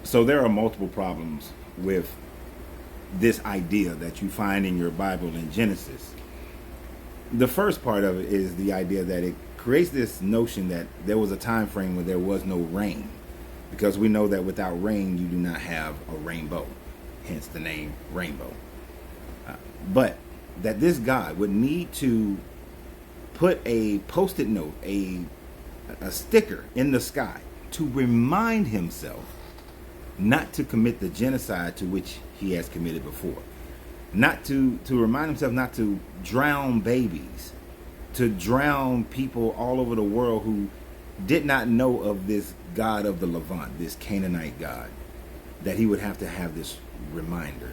So there are multiple problems with this idea that you find in your Bible in Genesis. The first part of it is the idea that it creates this notion that there was a time frame where there was no rain, because we know that without rain you do not have a rainbow, hence the name rainbow. But that this God would need to put a post-it note, a sticker in the sky to remind himself not to commit the genocide to which he has committed before. Not to remind himself not to drown babies, to drown people all over the world who did not know of this God of the Levant, this Canaanite God, that he would have to have this reminder.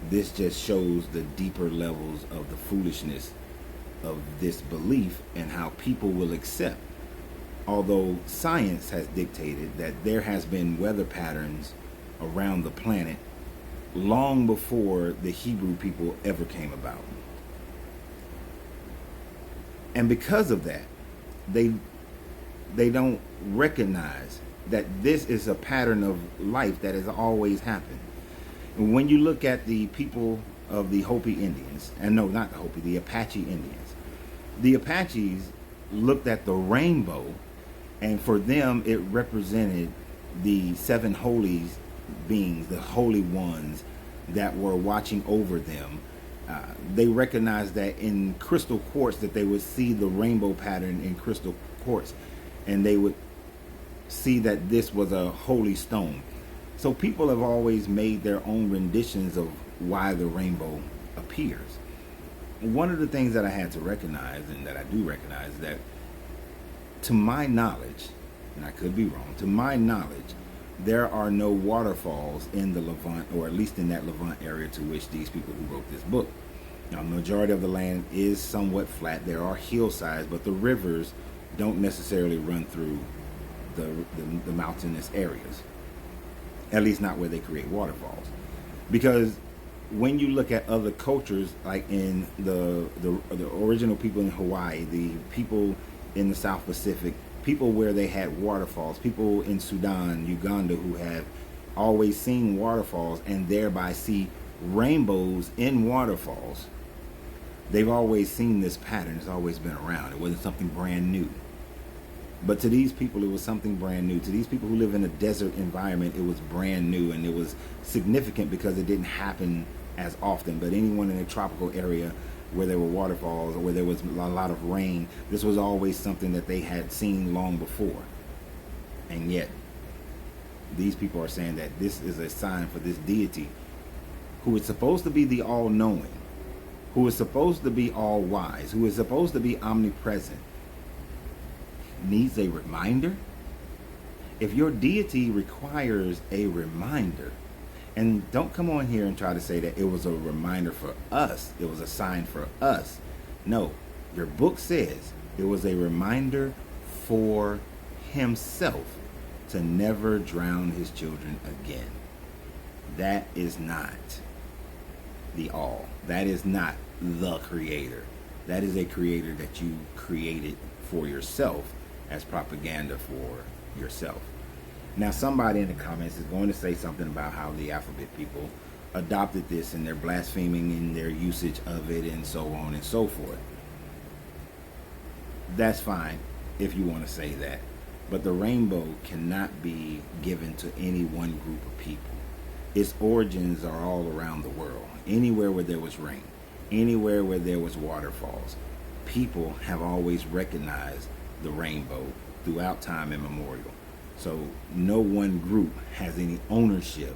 This just shows the deeper levels of the foolishness of this belief and how people will accept. Although science has dictated that there has been weather patterns around the planet long before the Hebrew people ever came about. And because of that, they don't recognize that this is a pattern of life that has always happened. And when you look at the people of the Hopi Indians, and no, not the Hopi, the Apache Indians, the Apaches looked at the rainbow, and for them it represented the seven holy beings, the holy ones that were watching over them. They recognized that in crystal quartz, that they would see the rainbow pattern in crystal quartz, and they would see that this was a holy stone. So people have always made their own renditions of why the rainbow appears. One of the things that I had to recognize, and that I do recognize, that to my knowledge, and I could be wrong, to my knowledge, there are no waterfalls in the Levant, or at least in that Levant area to which these people who wrote this book. Now, the majority of the land is somewhat flat. There are hillsides, but the rivers don't necessarily run through the mountainous areas, at least not where they create waterfalls. Because when you look at other cultures, like in the original people in Hawaii, the people in the South Pacific, people where they had waterfalls, people in Sudan, Uganda, who have always seen waterfalls and thereby see rainbows in waterfalls, they've always seen this pattern. It's always been around. It wasn't something brand new. But to these people, it was something brand new. To these people who live in a desert environment, it was brand new, and it was significant because it didn't happen as often. But anyone in a tropical area where there were waterfalls or where there was a lot of rain, this was always something that they had seen long before. And yet, these people are saying that this is a sign for this deity who is supposed to be the all-knowing, who is supposed to be all-wise, who is supposed to be omnipresent, needs a reminder. If your deity requires a reminder, and don't come on here and try to say that it was a reminder for us, it was a sign for us. No, your book says it was a reminder for himself to never drown his children again. That is not the all. That is not the creator. That is a creator that you created for yourself as propaganda for yourself. Now, somebody in the comments is going to say something about how the alphabet people adopted this and they're blaspheming in their usage of it and so on and so forth. That's fine if you want to say that. But the rainbow cannot be given to any one group of people. Its origins are all around the world. Anywhere where there was rain, anywhere where there was waterfalls, people have always recognized the rainbow throughout time immemorial. So no one group has any ownership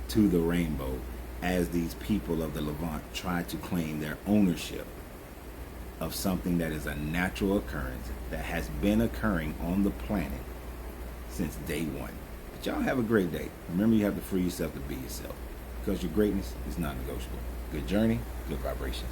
to the rainbow, as these people of the Levant try to claim their ownership of something that is a natural occurrence that has been occurring on the planet since day one. But y'all have a great day. Remember, you have to free yourself to be yourself, because your greatness is not negotiable. Good journey, good vibrations.